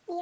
Yo.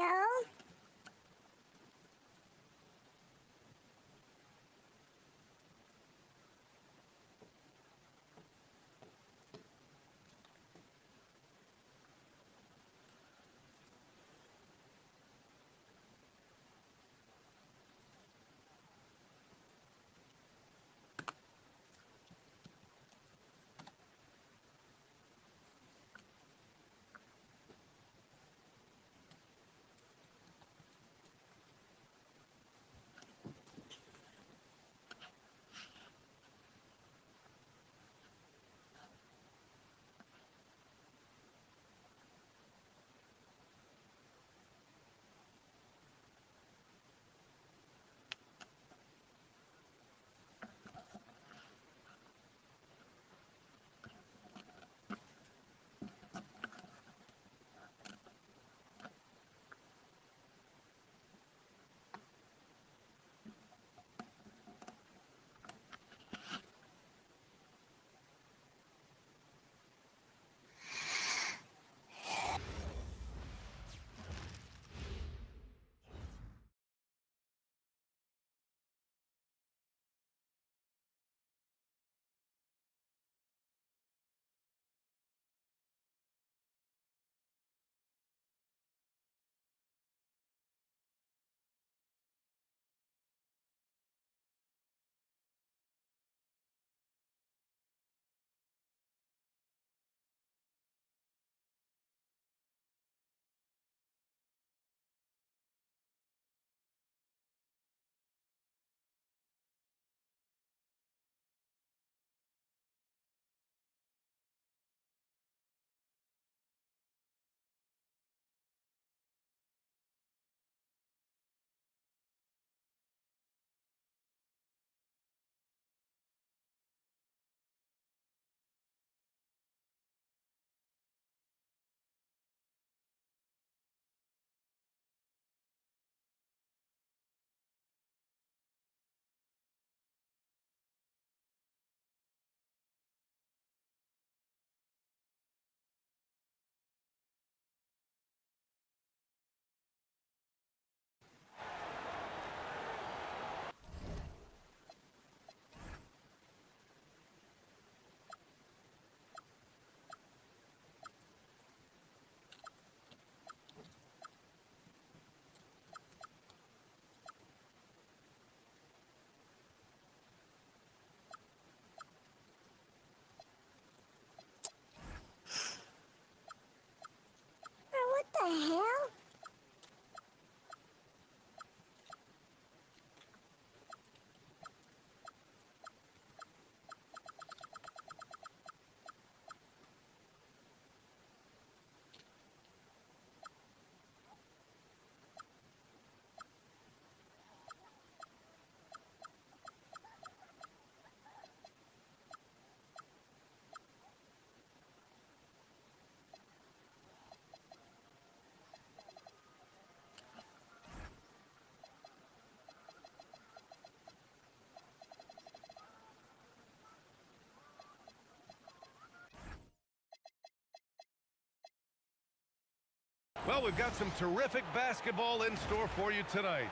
Well, we've got some terrific basketball in store for you tonight.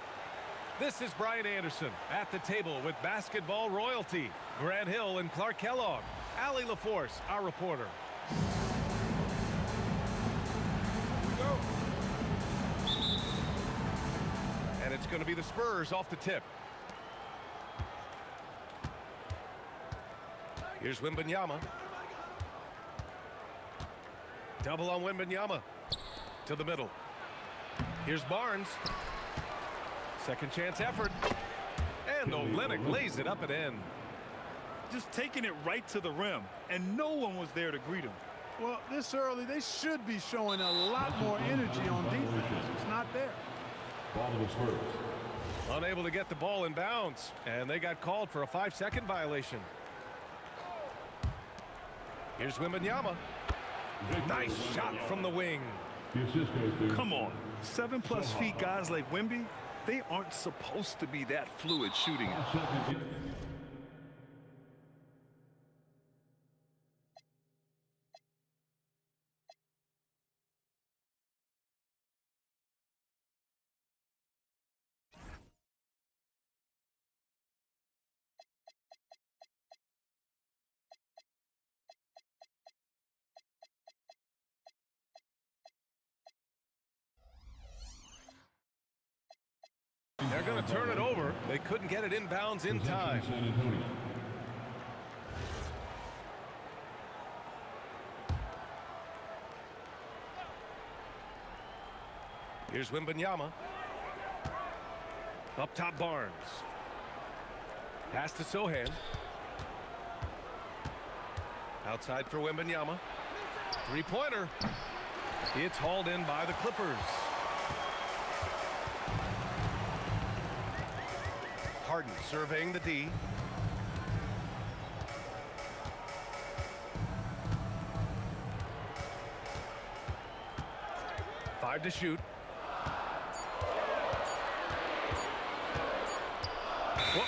This is Brian Anderson at the table with basketball royalty. Grant Hill and Clark Kellogg. Allie LaForce, our reporter. And it's going to be the Spurs off the tip. Here's Wembanyama. Double on Wembanyama. To the middle. Here's Barnes. Second chance effort. And Olynyk lays it up and in. Just taking it right to the rim, and no one was there to greet him. Well, this early, they should be showing a lot more energy on defense. It's not there. Ball to the Spurs. Unable to get the ball in bounds, and they got called for a 5-second violation. Here's Wembanyama. Nice shot from the wing. Come on, 7+ feet guys like Wemby, they aren't supposed to be that fluid shooting. They're going to turn it over. They couldn't get it inbounds in time. Here's Wembanyama. Up top, Barnes. Pass to Sohan. Outside for Wembanyama. Three-pointer. It's hauled in by the Clippers. Harden surveying the D. 5 to shoot. Whoop.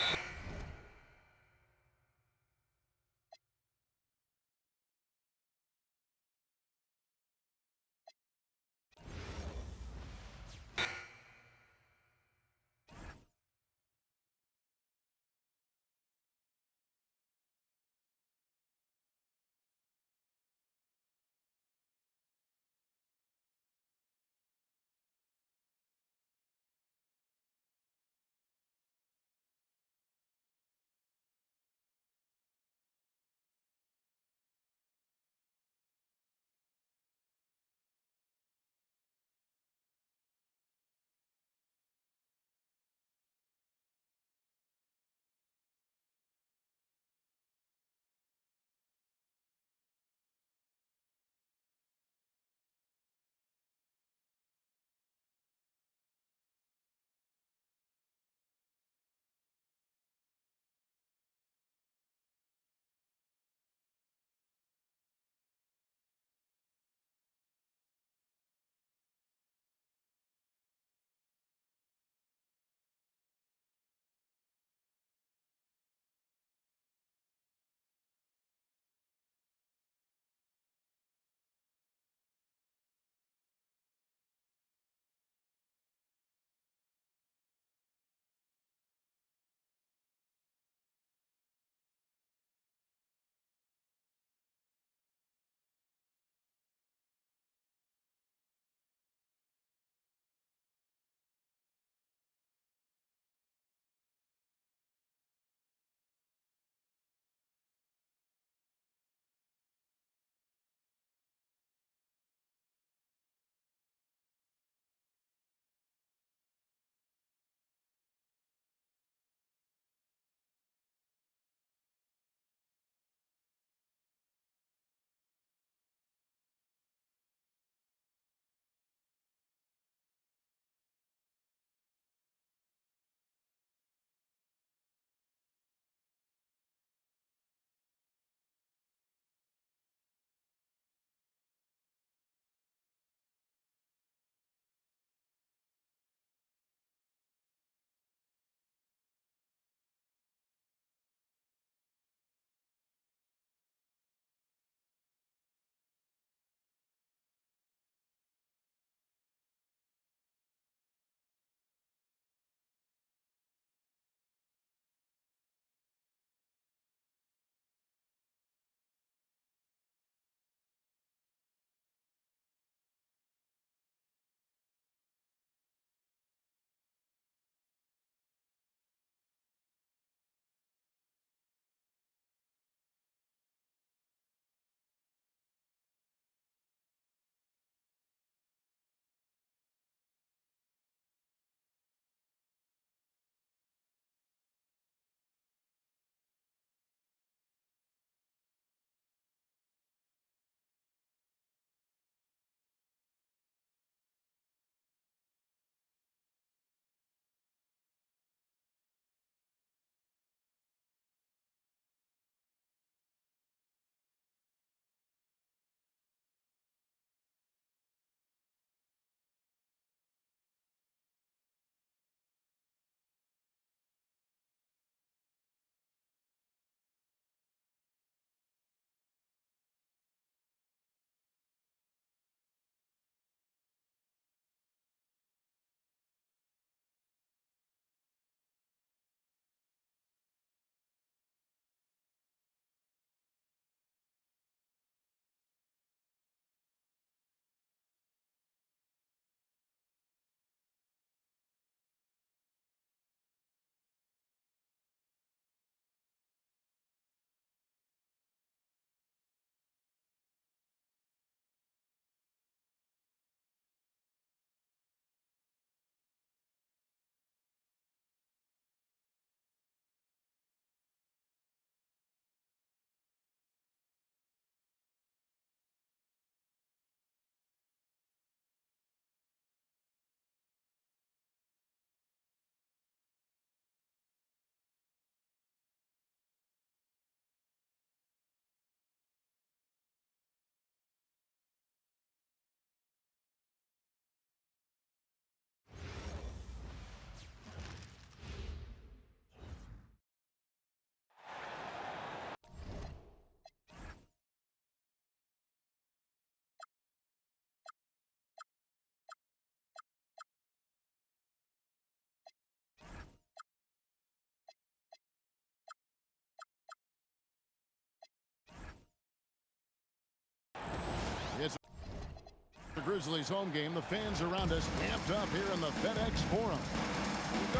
the Grizzlies home game. The fans around us amped up here in the FedEx Forum.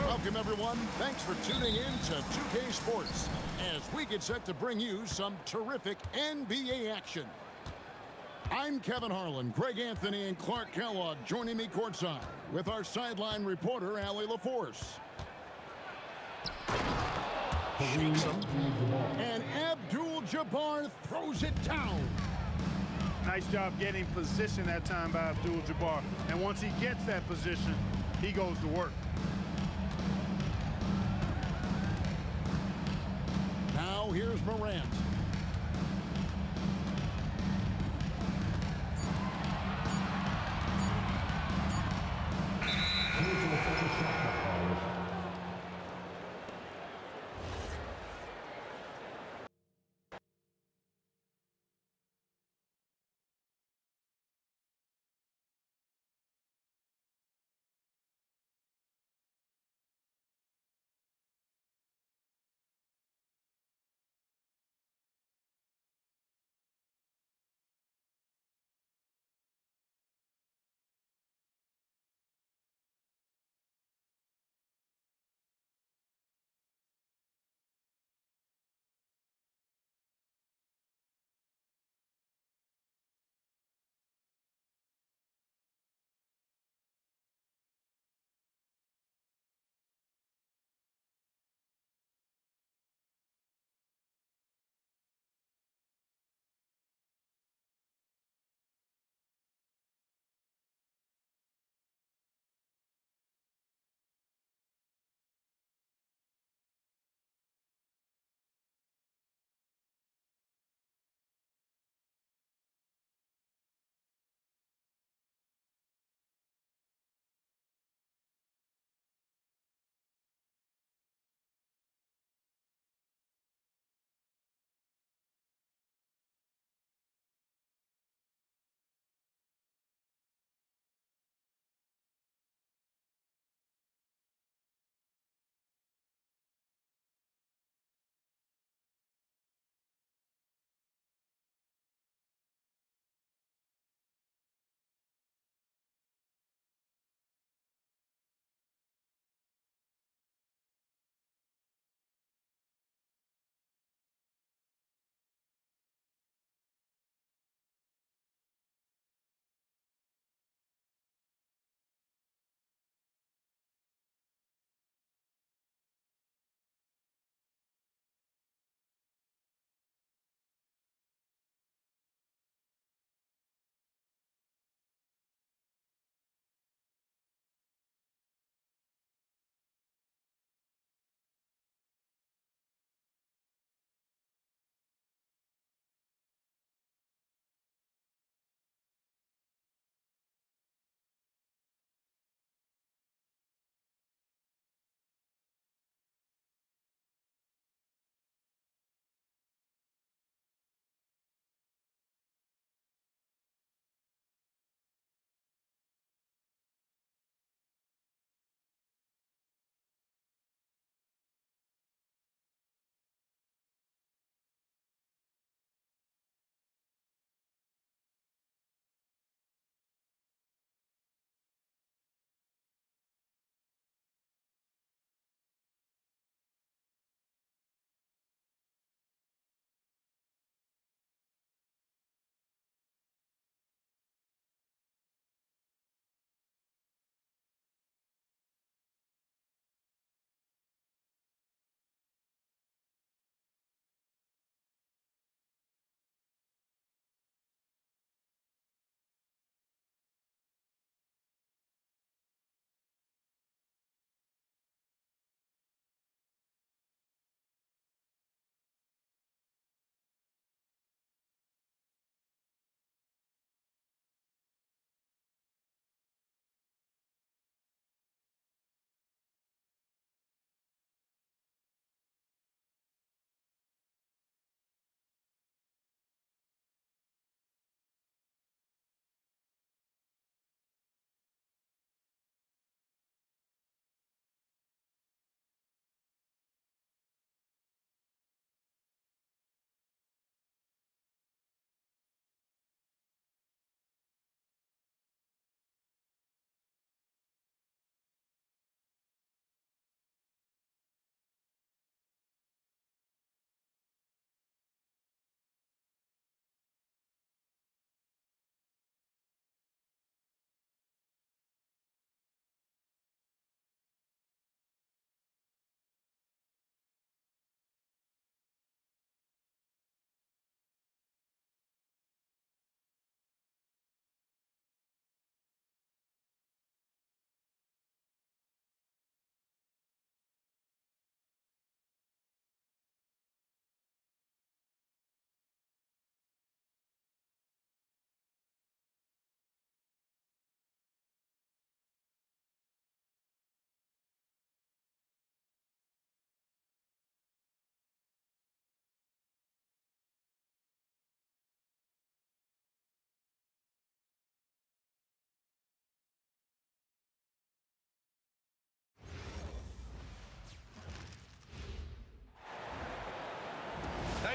Welcome, everyone. Thanks for tuning in to 2K Sports as we get set to bring you some terrific NBA action. I'm Kevin Harlan, Greg Anthony, and Clark Kellogg joining me courtside with our sideline reporter, Allie LaForce. Shakes him. And Abdul-Jabbar throws it down. Nice job getting position that time by Abdul-Jabbar. And once he gets that position, he goes to work. Now here's Morant.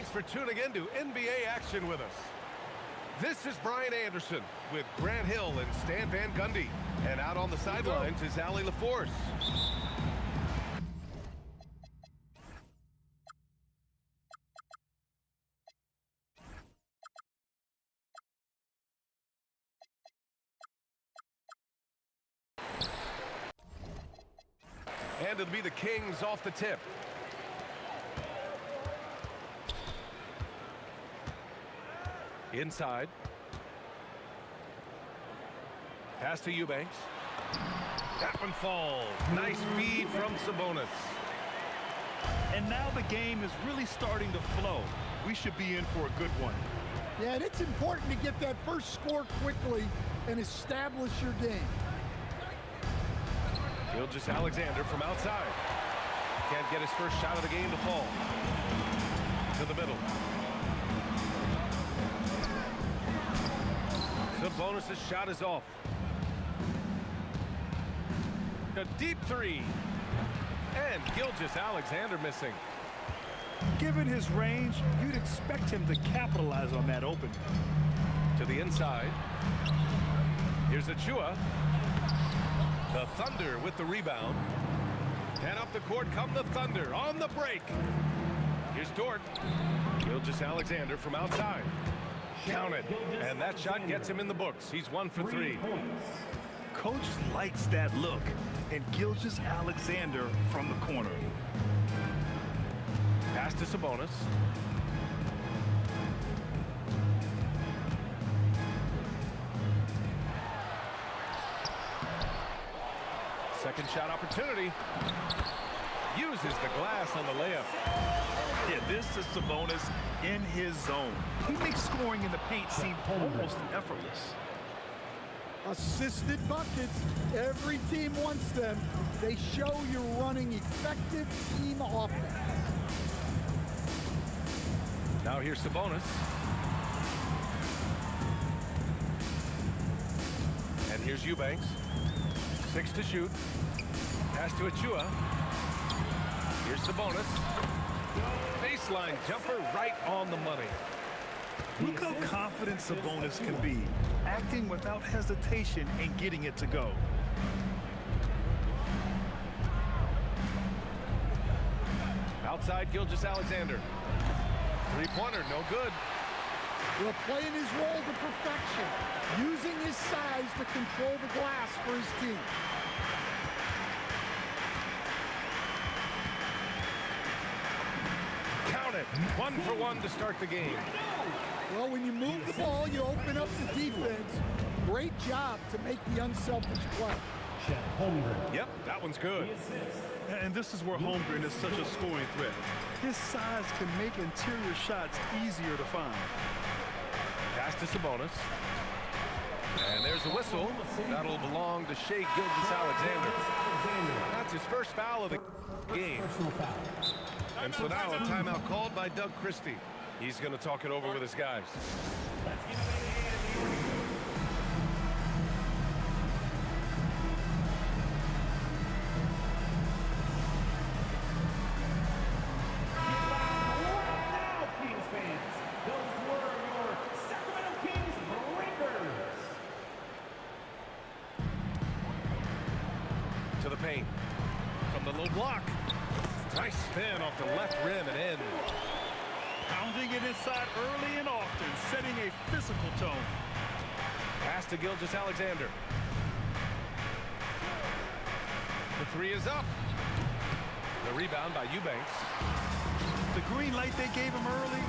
Thanks for tuning in to NBA action with us. This is Brian Anderson with Grant Hill and Stan Van Gundy. And out on the sidelines is Allie LaForce. And it'll be the Kings off the tip. Inside. Pass to Eubanks. That one falls. Nice feed from Sabonis. And now the game is really starting to flow. We should be in for a good one. Yeah, and it's important to get that first score quickly and establish your game. Gilgeous-Alexander from outside. Can't get his first shot of the game to fall. To the middle. Sabonis' shot is off. A deep three. And Gilgeous-Alexander missing. Given his range, you'd expect him to capitalize on that opening. To the inside. Here's Achua. The Thunder with the rebound. And up the court come the Thunder on the break. Here's Dort. Gilgeous-Alexander from outside. Count it. And that shot gets him in the books. He's 1 for 3. Coach likes that look. And Gilgeous-Alexander from the corner. Pass to Sabonis. Second shot opportunity. Uses the glass on the layup. Yeah, this is Sabonis in his zone. He makes scoring in the paint seem almost effortless. Assisted buckets. Every team wants them. They show you're running effective team offense. Now here's Sabonis. And here's Eubanks. 6 to shoot. Pass to Achua. Here's Sabonis. Baseline jumper right on the money. Look how confident Sabonis can be, acting without hesitation and getting it to go. Outside Gilgeous-Alexander. Three-pointer, no good. Well, playing his role to perfection, using his size to control the glass for his team. Count it. 1 for 1 to start the game. Well, when you move the ball, you open up the defense. Great job to make the unselfish play. Yep, that one's good. And this is where Holmgren is such a scoring threat. His size can make interior shots easier to find. Pass to Sabonis. And there's a whistle. That'll belong to Shai Gilgeous-Alexander. That's his first foul of the game. And so now a timeout called by Doug Christie. He's going to talk it over with his guys. To the paint. From the low block. Nice spin off the left rim and in. Pounding it inside early and often, setting a physical tone. Pass to Gilgeous-Alexander. The three is up. The rebound by Eubanks. The green light they gave him early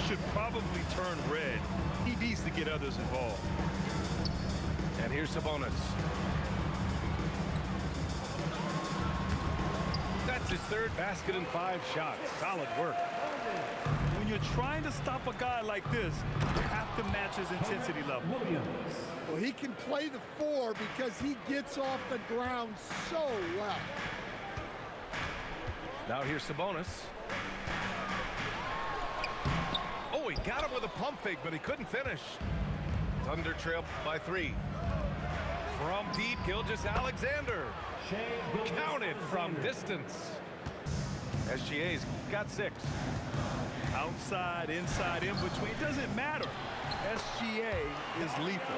should probably turn red. He needs to get others involved. And here's Sabonis. That's his third basket in 5 shots. Solid work. When you're trying to stop a guy like this, you have to match his intensity level. Well, he can play the 4 because he gets off the ground so well. Now here's Sabonis. Oh, he got him with a pump fake, but he couldn't finish. Thunder trail by 3. From deep, Gilgeous-Alexander. Counted from distance. SGA's got 6. Out outside, inside, in between. It doesn't matter. SGA is lethal.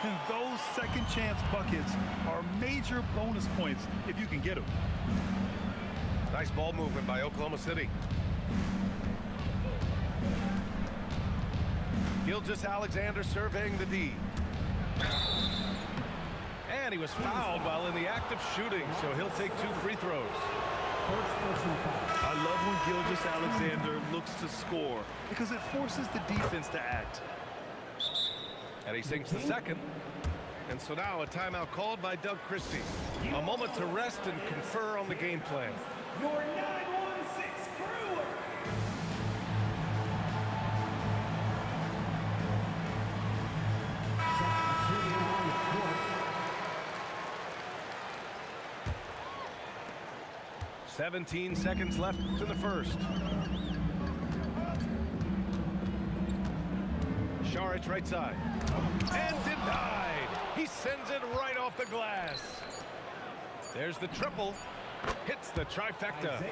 And those second chance buckets are major bonus points if you can get them. Nice ball movement by Oklahoma City. Gilgeous-Alexander surveying the D. And he was fouled while in the act of shooting, so he'll take 2 free throws. I love when Gilgeous-Alexander looks to score because it forces the defense to act. And he sinks the second. And so now a timeout called by Doug Christie. A moment to rest and confer on the game plan. Your 916 crew. 17 seconds left in the first. Šarić right side. And denied. He sends it right off the glass. There's the triple. Hits the trifecta.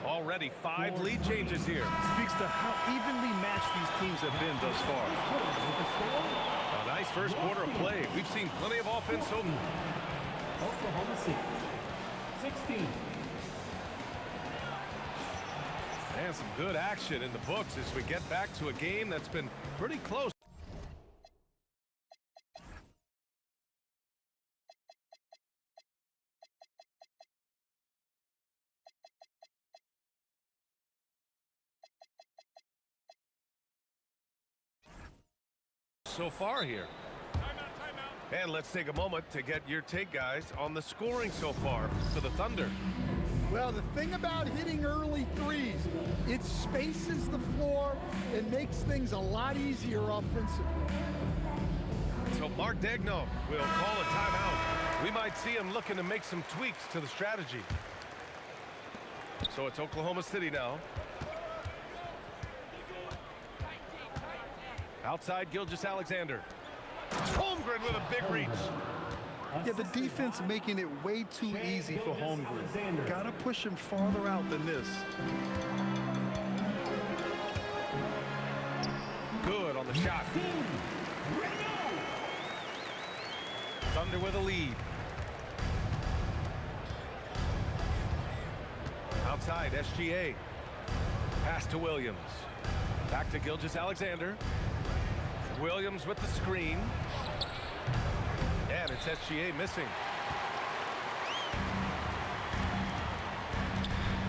Already 5 lead changes here. Speaks to how evenly matched these teams have been thus far. A nice first quarter of play. We've seen plenty of offense so far. Oklahoma City, 16. And some good action in the books as we get back to a game that's been pretty close. So far here. Timeout. And let's take a moment to get your take, guys, on the scoring so far for the Thunder. Well, the thing about hitting early threes, it spaces the floor and makes things a lot easier offensively. So Mark Daigneault will call a timeout. We might see him looking to make some tweaks to the strategy. So it's Oklahoma City now. Outside, Gilgeous-Alexander. Holmgren with a big reach. Yeah, the defense making it way too easy for Holmgren. Gotta push him farther out than this. Good on the shot. Thunder with a lead. Outside, SGA. Pass to Williams. Back to Gilgeous-Alexander. Williams with the screen. And it's SGA missing.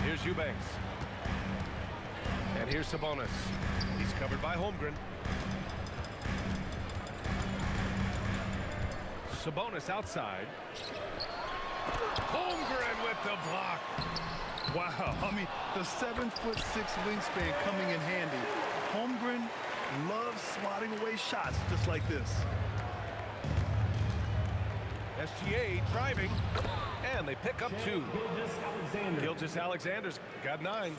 Here's Eubanks. And here's Sabonis. He's covered by Holmgren. Sabonis outside. Holmgren with the block. Wow, I mean, the 7'6" wingspan coming in handy. Holmgren loves swatting away shots just like this. SGA driving, and they pick up 2. Gilgeous-Alexander's got 9.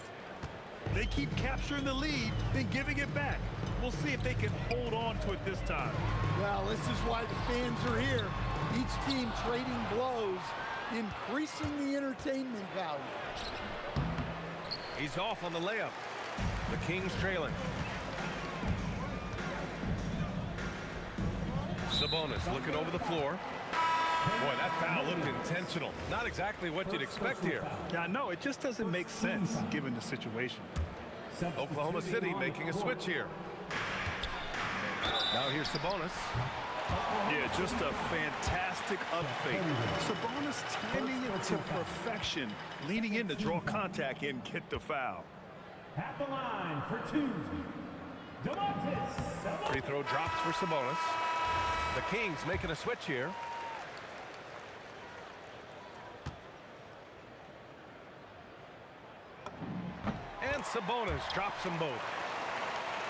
They keep capturing the lead, then giving it back. We'll see if they can hold on to it this time. Well, this is why the fans are here. Each team trading blows, increasing the entertainment value. He's off on the layup. The Kings trailing. Sabonis looking over the floor. Boy, that foul looked intentional. Not exactly what you'd expect here. Yeah, no, it just doesn't make sense given the situation. Oklahoma City making a switch here. Now here's Sabonis. Yeah, just a fantastic up fake. Sabonis timing it to perfection, leaning in to draw contact and get the foul. At the line for 2. DeMontis. Free throw drops for Sabonis. The Kings making a switch here. And Sabonis drops them both.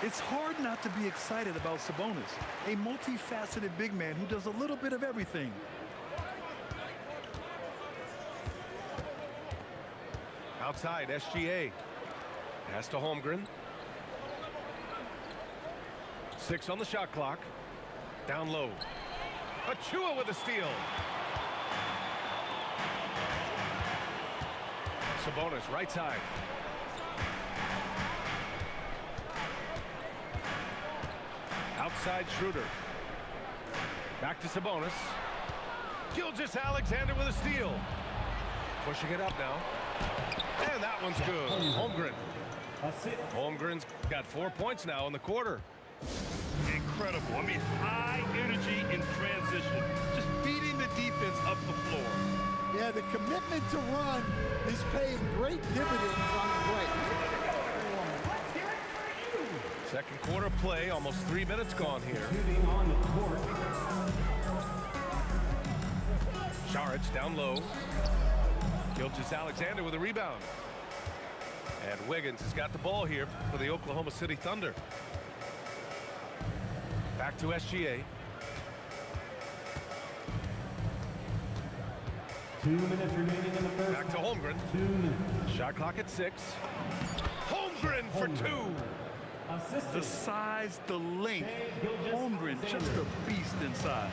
It's hard not to be excited about Sabonis, a multifaceted big man who does a little bit of everything. Outside, SGA. Pass to Holmgren. 6 on the shot clock. Down low. Achua with a steal. Sabonis right side. outside Schroeder. Back to Sabonis. Gilgeous-Alexander with a steal. Pushing it up now. And that one's good. Holmgren. Holmgren's got 4 points now in the quarter. Incredible. I mean, high energy in transition. Just beating the defense up the floor. Yeah, the commitment to run is paying great dividends on the break. Second quarter play, almost 3 minutes gone here. Shooting on the court. Saric down low. Gilgeous-Alexander with a rebound. And Wiggins has got the ball here for the Oklahoma City Thunder. Back to SGA. 2 minutes remaining in the first. Back to Holmgren. 2 minutes. Shot clock at 6. Holmgren for 2. The size, the length. Holmgren, just a beast inside.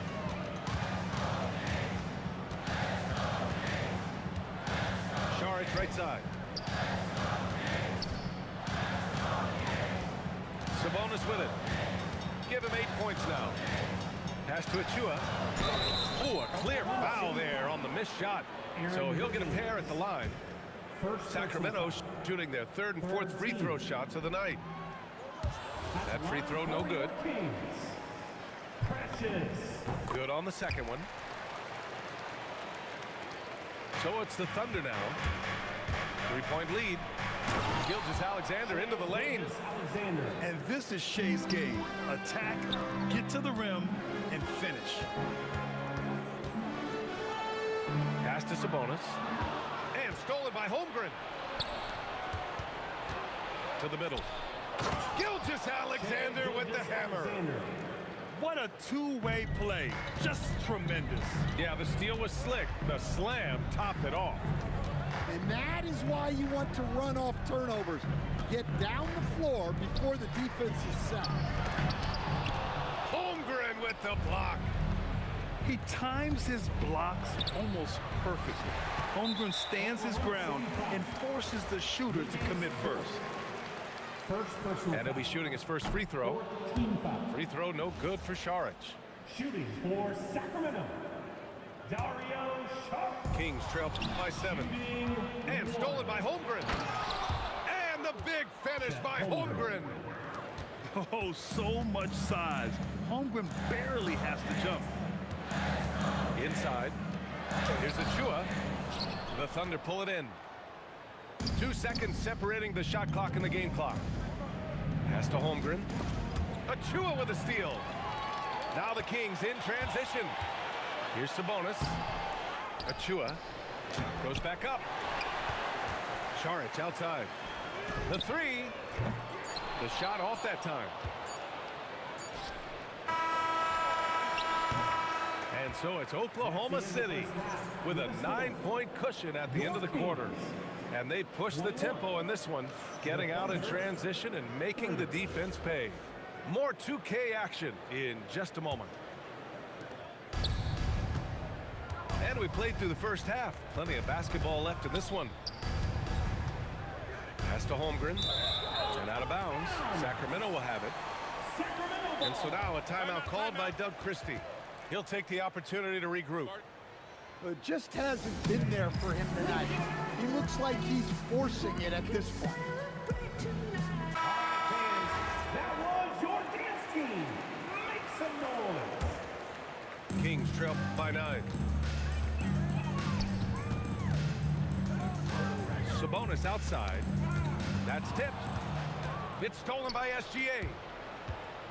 Saric right side. Sabonis with it. Give him 8 points now. Pass to Achua. Oh, a clear foul there on the missed shot. So he'll get a pair at the line. Sacramento shooting their third and fourth free throw shots of the night. That free throw no good. Good on the second one. So it's the Thunder now. 3-point lead. Gilgeous-Alexander into the lane. And this is Shea's game. Attack, get to the rim, and finish. Pass to Sabonis. And stolen by Holmgren. To the middle. Gilgeous-Alexander with the hammer. What a two-way play. Just tremendous. Yeah, the steal was slick. The slam topped it off. And that is why you want to run off turnovers. Get down the floor before the defense is set. Holmgren with the block. He times his blocks almost perfectly. Holmgren stands his ground and forces the shooter to commit first. And he'll be shooting his first free throw. Free throw no good for Saric. Shooting for Sacramento, Dario Saric. Kings trail by 7. And stolen by Holmgren. And the big finish by Holmgren. Oh, so much size. Holmgren barely has to jump. Inside. Here's Achua. The Thunder pull it in. 2 seconds separating the shot clock and the game clock. Pass to Holmgren. Achua with a steal. Now the Kings in transition. Here's Sabonis. Achua goes back up. Saric outside. The 3. The shot off that time. And so it's Oklahoma City with a 9-point cushion at the end of the quarter. And they push the tempo in this one, getting out in transition and making the defense pay. More 2K action in just a moment. And we played through the first half. Plenty of basketball left in this one. Pass to Holmgren. And out of bounds. Sacramento will have it. And so now a timeout called by Doug Christie. He'll take the opportunity to regroup. It just hasn't been there for him tonight. He looks like he's forcing it at this point. That was your dance team. Make some noise. Kings trail by 9. Sabonis outside. That's tipped. It's stolen by SGA.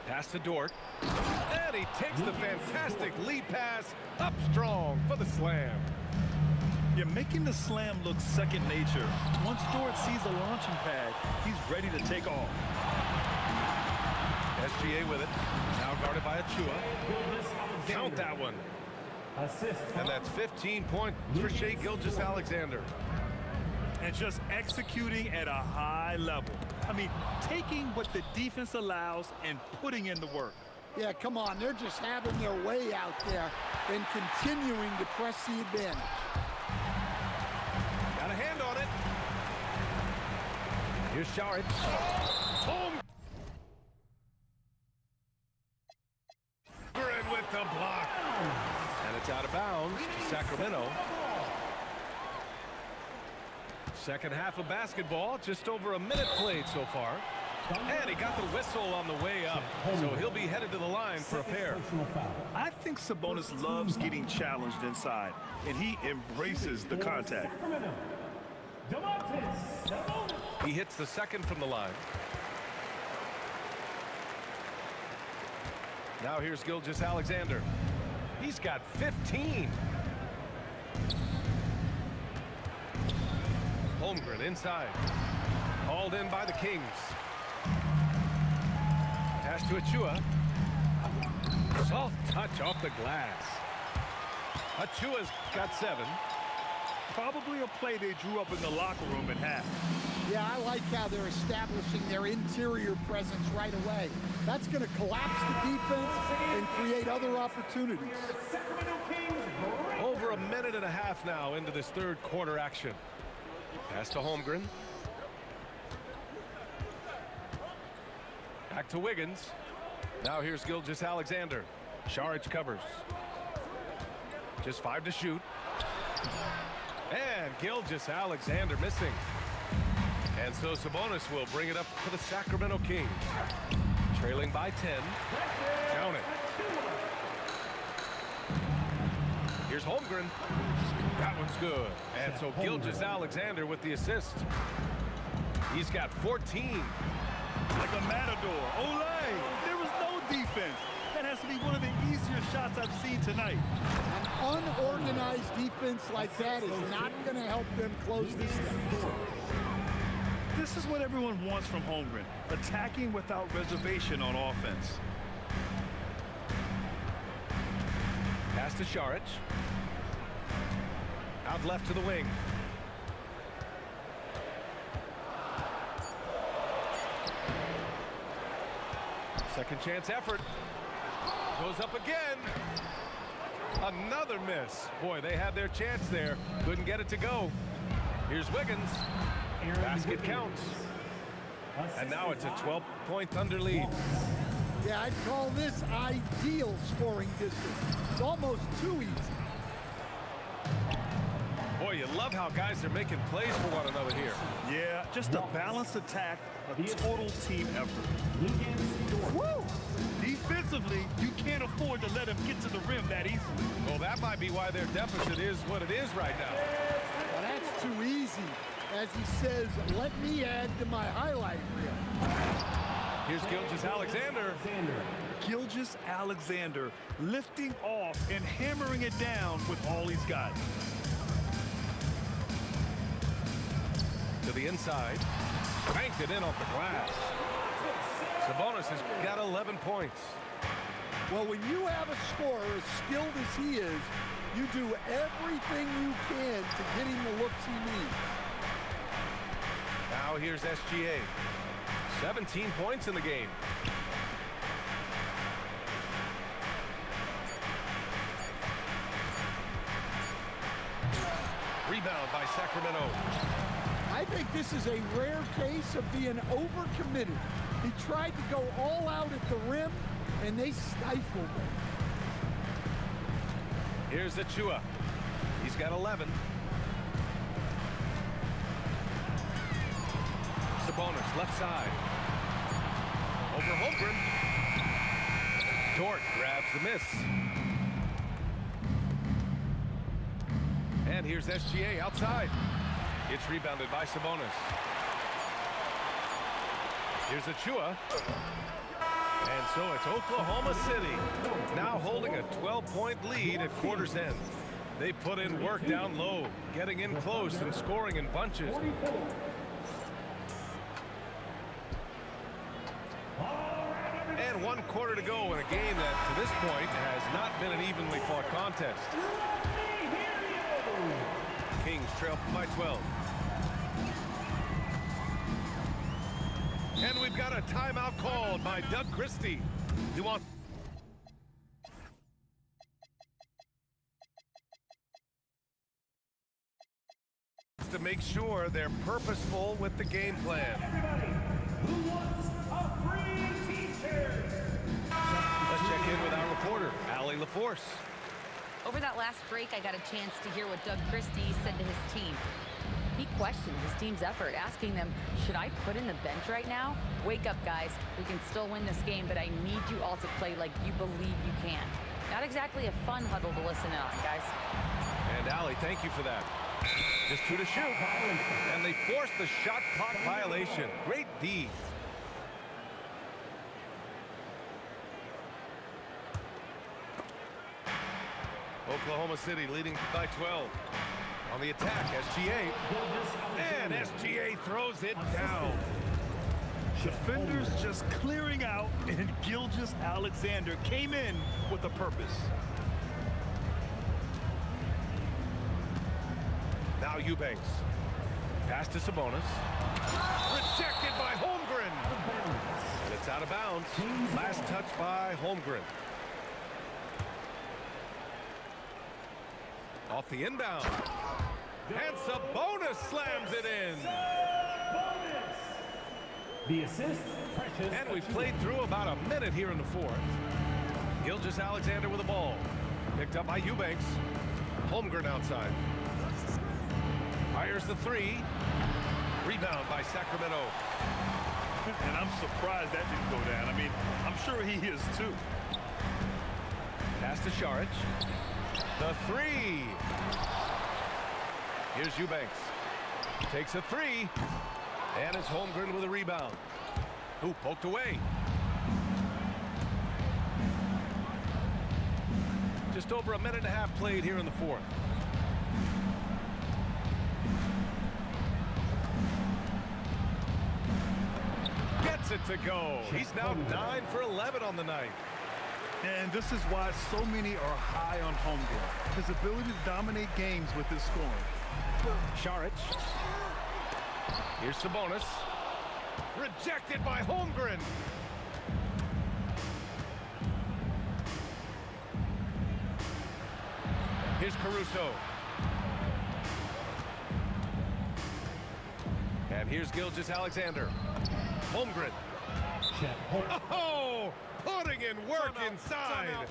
Pass to Dort. And he takes the fantastic lead pass up strong for the slam. You're making the slam look second nature. Once Dort sees the launching pad, he's ready to take off. SGA with it. Now guarded by Achua. Count that one. Assist. And that's 15 points for Shai Gilgeous-Alexander. And just executing at a high level. I mean, taking what the defense allows and putting in the work. Yeah, come on. They're just having their way out there and continuing to press the advantage. Got a hand on it. Here's Saric. Home. Sacramento. Second half of basketball, just over a minute played so far. And he got the whistle on the way up, so he'll be headed to the line for a pair. I think Sabonis loves getting challenged inside, and he embraces the contact. He hits the second from the line. Now here's Gilgeous-Alexander. He's got 15. Holmgren inside. Hauled in by the Kings. Pass to Achua. Soft touch off the glass. Achua's got 7. Probably a play they drew up in the locker room at half. Yeah, I like how they're establishing their interior presence right away. That's going to collapse the defense and create other opportunities. Over a minute and a half now into this third quarter action. Pass to Holmgren. Back to Wiggins. Now here's Gilgeous-Alexander. Saric covers. Just 5 to shoot. And Gilgeous-Alexander missing. And so Sabonis will bring it up for the Sacramento Kings. Trailing by 10. Count it. Here's Holmgren. That one's good. And so Gilgeous-Alexander with the assist. He's got 14. Like a matador. Olay! There was no defense. That has to be one of the easier shots I've seen tonight. An unorganized defense like that is not going to help them close this thing. This is what everyone wants from Holmgren. Attacking without reservation on offense. Pass to Saric. Out left to the wing. Second chance effort. Goes up again. Another miss. Boy, they had their chance there. Couldn't get it to go. Here's Wiggins. Basket counts. And now it's a 12-point Thunder lead. Yeah, I'd call this ideal scoring distance. It's almost too easy. Boy, you love how guys are making plays for one another here. Yeah, just a balanced attack, a total team effort. Woo! Defensively, you can't afford to let him get to the rim that easily. Well, that might be why their deficit is what it is right now. Well, that's too easy. As he says, let me add to my highlight reel. Here's Gilgeous-Alexander. Gilgeous-Alexander lifting off and hammering it down with all he's got. To the inside. Banked it in off the glass. Sabonis has got 11 points. Well, when you have a scorer as skilled as he is, you do everything you can to get him the looks he needs. Now here's SGA. 17 points in the game. Rebound by Sacramento. I think this is a rare case of being overcommitted. He tried to go all out at the rim, and they stifled him. Here's Achua. He's got 11. Sabonis, left side. Over Holmgren. Dort grabs the miss. And here's SGA outside. It's rebounded by Sabonis. Here's Achua. And so it's Oklahoma City now holding a 12-point lead at quarter's end. They put in work down low, getting in close and scoring in bunches. And 1 quarter to go in a game that, to this point, has not been an evenly fought contest. Kings trail by 12. And we've got a timeout called by Doug Christie. He wants to make sure they're purposeful with the game plan. Everybody who wants a free t-shirt. Let's check in with our reporter, Allie LaForce. Over that last break, I got a chance to hear what Doug Christie said to his team. He questioned his team's effort, asking them, should I put in the bench right now? Wake up, guys. We can still win this game, but I need you all to play like you believe you can. Not exactly a fun huddle to listen in on, guys. And Allie, thank you for that. Just 2 to shoot. And they forced the shot clock violation. Great D. Oklahoma City leading by 12. On the attack, SGA. And SGA throws it down. Defenders just clearing out, and Gilgeous-Alexander came in with a purpose. Now Eubanks. Pass to Sabonis. Rejected by Holmgren. And it's out of bounds. Last touch by Holmgren. Off the inbound. And Sabonis slams it in. The assist, Precious. And we've played through about a minute here in the fourth. Gilgeous-Alexander with the ball. Picked up by Eubanks. Holmgren outside. Fires the three. Rebound by Sacramento. And I'm surprised that didn't go down. I mean, I'm sure he is too. Pass to Šarić. The three. Here's Eubanks. Takes a three. And it's Holmgren with a rebound. Ooh, poked away. Just over a minute and a half played here in the fourth. Gets it to go. He's now 9 for 11 on the night. And this is why so many are high on Holmgren. His ability to dominate games with his scoring. Šarić. Here's Sabonis. Rejected by Holmgren. Here's Caruso. And here's Gilgeous-Alexander. Holmgren. Oh, putting in work inside.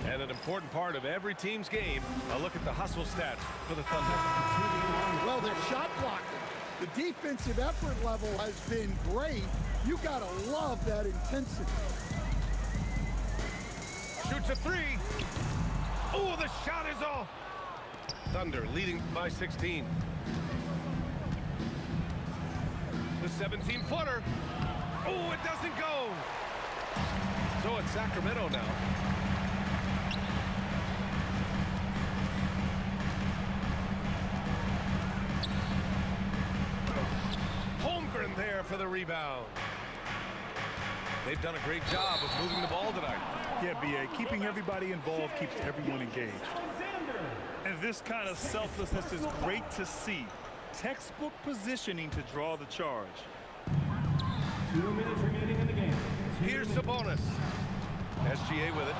And an important part of every team's game, a look at the hustle stats for the Thunder. Well, their shot blocking. The defensive effort level has been great. You gotta love that intensity. Shoots a three. Oh, the shot is off. Thunder leading by 16. The 17-footer. Oh, it doesn't go. So it's Sacramento now. Holmgren there for the rebound. They've done a great job of moving the ball tonight. Yeah, B.A., keeping everybody involved keeps everyone engaged. And this kind of selflessness is great to see. Textbook positioning to draw the charge. 2 minutes remaining in the game. Here's Sabonis. SGA with it.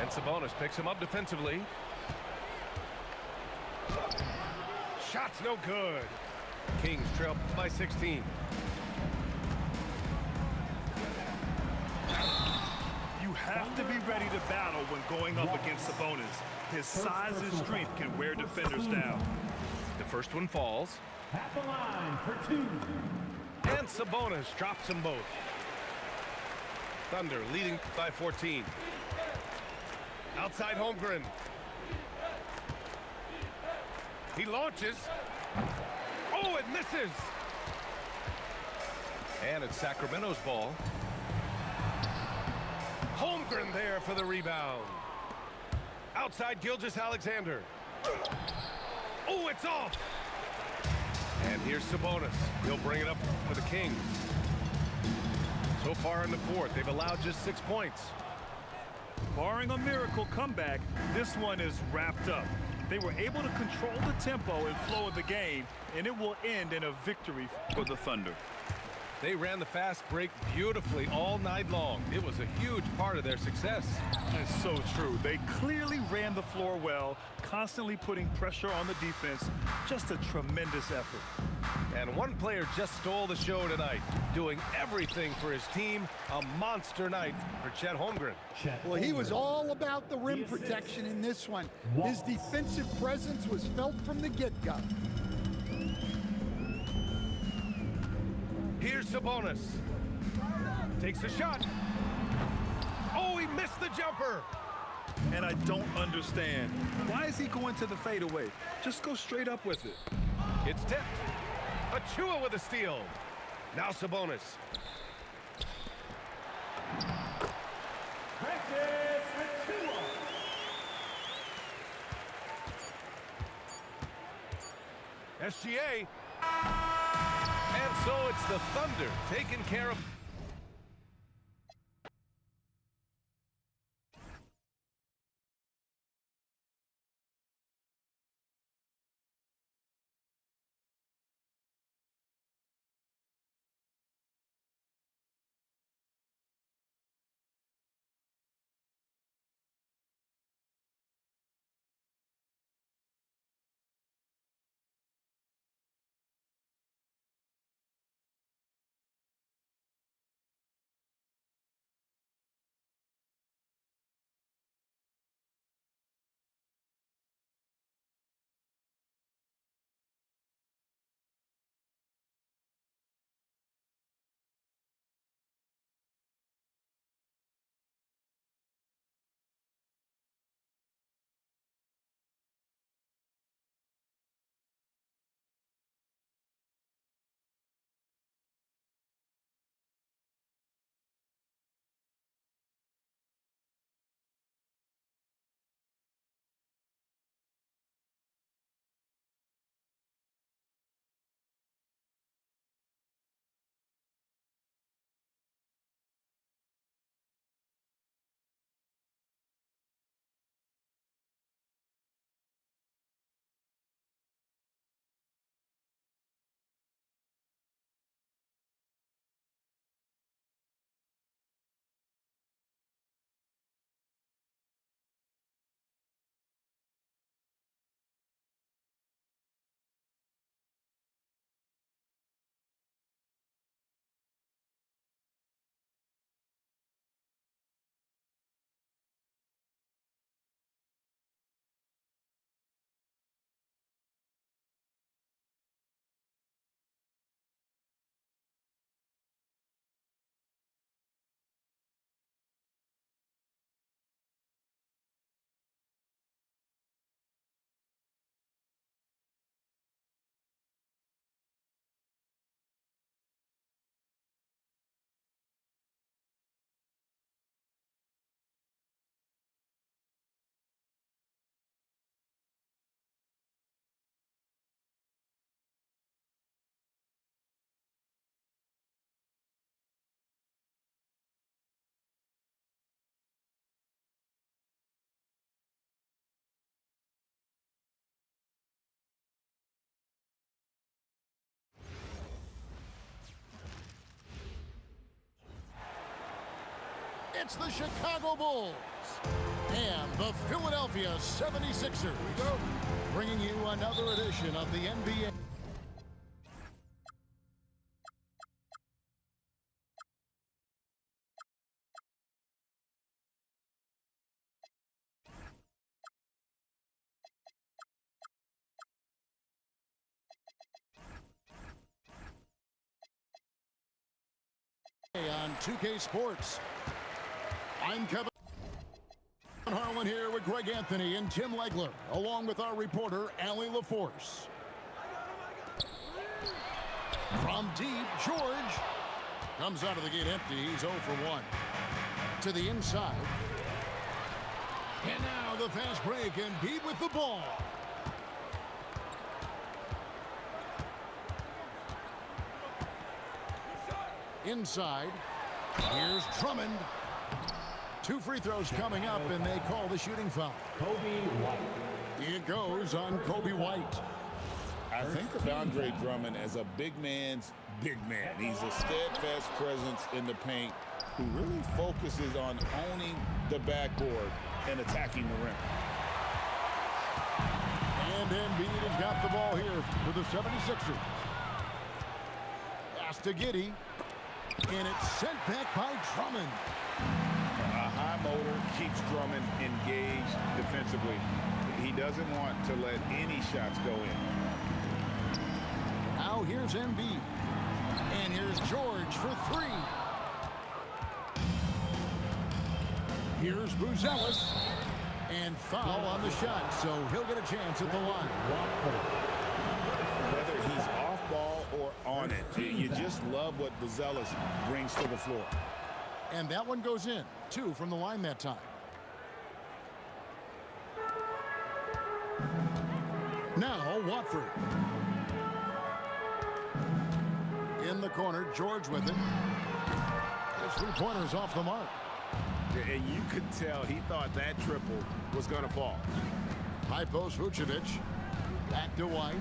And Sabonis picks him up defensively. Shot's no good. Kings trail by 16. You have to be ready to battle when going up against Sabonis. His size and strength can wear defenders down. The first one falls. At the line for 2. And Sabonis drops them both. Thunder leading by 14. Outside Holmgren. He launches. Oh, it misses. And it's Sacramento's ball. Holmgren there for the rebound. Outside Gilgeous-Alexander. Oh, it's off. And here's Sabonis. He'll bring it up for the Kings. So far in the fourth, they've allowed just 6 points. Barring a miracle comeback, this one is wrapped up. They were able to control the tempo and flow of the game, and it will end in a victory for the Thunder. They ran the fast break beautifully all night long. It was a huge part of their success. It's so true. They clearly ran the floor well, constantly putting pressure on the defense. Just a tremendous effort. And one player just stole the show tonight, doing everything for his team. A monster night for Chet Holmgren. Well, he was all about the rim protection in this one. His defensive presence was felt from the get-go. Here's Sabonis. Takes a shot. Oh, he missed the jumper. And I don't understand. Why is he going to the fadeaway? Just go straight up with it. It's tipped. Achua with a steal. Now Sabonis. Practice Achua. SGA. And so it's the Thunder taking care of... It's the Chicago Bulls and the Philadelphia 76ers. Bringing you another edition of the NBA. On 2K Sports. I'm Kevin Harlan here with Greg Anthony and Tim Legler, along with our reporter, Allie LaForce. From deep, George comes out of the gate empty. He's 0 for 1. To the inside. And now the fast break, and Embiid with the ball. Inside. Here's Drummond. 2 free throws coming up, and they call the shooting foul. Kobe White. It goes on Kobe White. I think of Andre Drummond as a big man's big man. He's a steadfast presence in the paint who really focuses on owning the backboard and attacking the rim. And Embiid has got the ball here for the 76ers. to Giddey. And it's sent back by Drummond. A high motor keeps Drummond engaged defensively. He doesn't want to let any shots go in. Now here's Embiid. And here's George for three. Here's Buzelis. And foul on the shot, so he'll get a chance at the line. Whether he's off ball or on it, you just love what Buzelis brings to the floor. And that one goes in. 2 from the line that time. Now Watford. In the corner, George with it. His three-pointer's off the mark. And you could tell he thought that triple was going to fall. High post Vucevic. Back to White.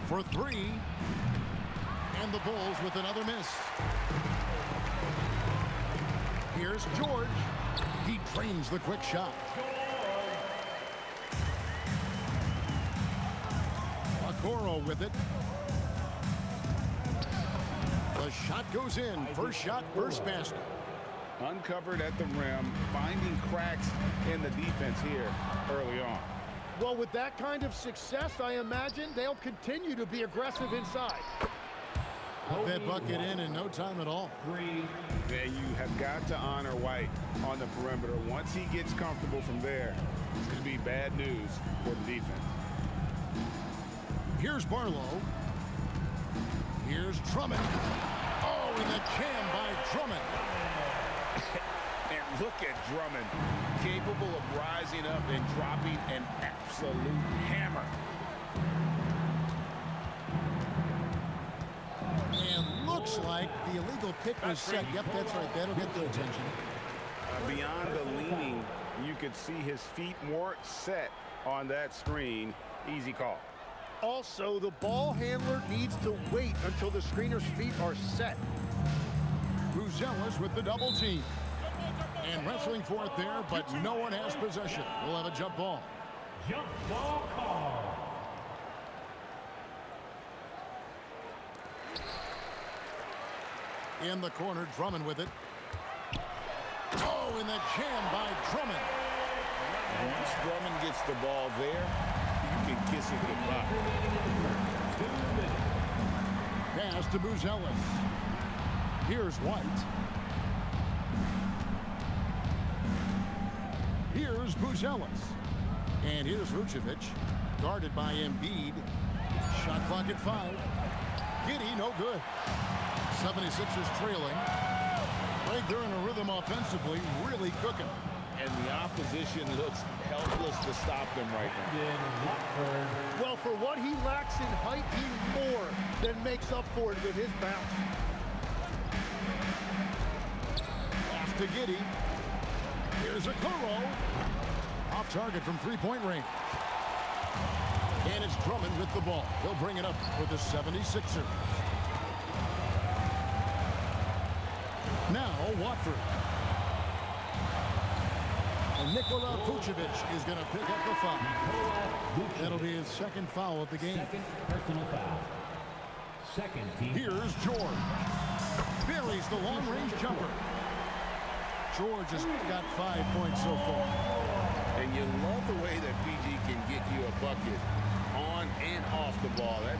For three. And the Bulls with another miss. Here's George. He drains the quick shot. Okoro with it. The shot goes in. First shot, first basket. Uncovered at the rim, finding cracks in the defense here early on. Well, with that kind of success, I imagine they'll continue to be aggressive inside. Put that bucket in no time at all. Yeah, you have got to honor White on the perimeter. Once he gets comfortable from there, it's going to be bad news for the defense. Here's Barlow. Here's Drummond. Oh, and the jam by Drummond. And look at Drummond, capable of rising up and dropping an absolute hammer. And looks like the illegal pick was set. Yep, that's right. That'll get their attention. Beyond the leaning, you could see his feet weren't set on that screen. Easy call. Also, the ball handler needs to wait until the screener's feet are set. Buzelis with the double team. And wrestling for it there, but no one has possession. We'll have a jump ball. Jump ball call. In the corner, Drummond with it. Oh, and the jam by Drummond. Once Drummond gets the ball there, you can kiss it goodbye. Pass to Buzelis. Here's White. Here's Buzelis. And here's Vucevic. Guarded by Embiid. Shot clock at 5. Giddey, no good. 76ers trailing. Right there in a rhythm offensively, really cooking. And the opposition looks helpless to stop them right now. Well, for what he lacks in height, he more than makes up for it with his bounce. Pass to Giddey. Here's Okoro. Off target from three-point range. And it's Drummond with the ball. He'll bring it up for the 76ers. Now Watford. And Nikola Vucevic is going to pick up the foul. That'll be his second foul of the game. Second personal foul. Second team. Here's George. Buries the long-range jumper. George has got 5 points so far. And you love the way that PG can get you a bucket on and off the ball. That